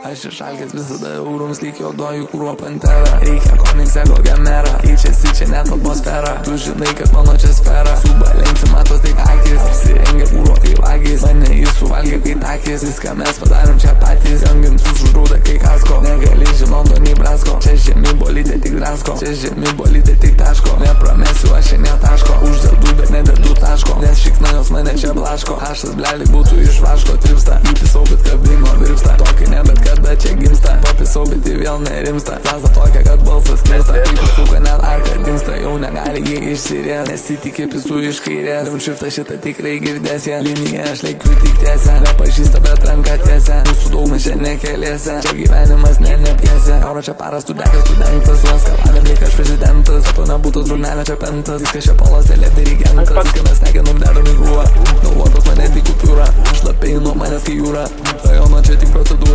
Aš išalgęs visada eurums lyg juodoji kūro pantera. Reikia komiksą kokią merą, keičiasi čia net atmosfera. Tu žinai, kad mano čia sfera. Subalensi matos tik akis, apsirengia kūro kaip vagis. Mane jis suvalgė kai takis, viską mes padarėm čia patys. Jangim sužrūda kai kasko, negali žinoto nei blasko. Čia žemi bolitė tik drasko, čia žemi bolitė tik taško. Nepramesiu aš čia netaško, uždedu bet nededu taško. Nes šikna jos mane čia blaško, aš tas bleli būtų iš vaško tripsta. Įpisau bet kabimo virpsta, tokį ne bet kada čia gimsta. Papisau bet į vėl nerimsta, zaza tokia kad balsas kirsta. Taip suka net arka dingsta, jau negali jie išsirėt. Nesitikė pisų iš kairės, downshifta šitą tikrai girdės ją. Liniją aš laikiu tik tiesę, nepažįsta bet ranka tiesę. Mūsų daug mes čia nekeliese, čia gyvenimas nepiesė. Euro čia paras, tu dekas, tu dengtas, juos kalavėm lyg aš prezidentas. To nebūtų žurnelė čia pentas, viskas čia polas telė dirigentas. Viską mes tekinam dedam į krūvą, galvotas mane tik kupiūra. Šlapiai nuo manęs kai jūra, rajono čia tik procedūra.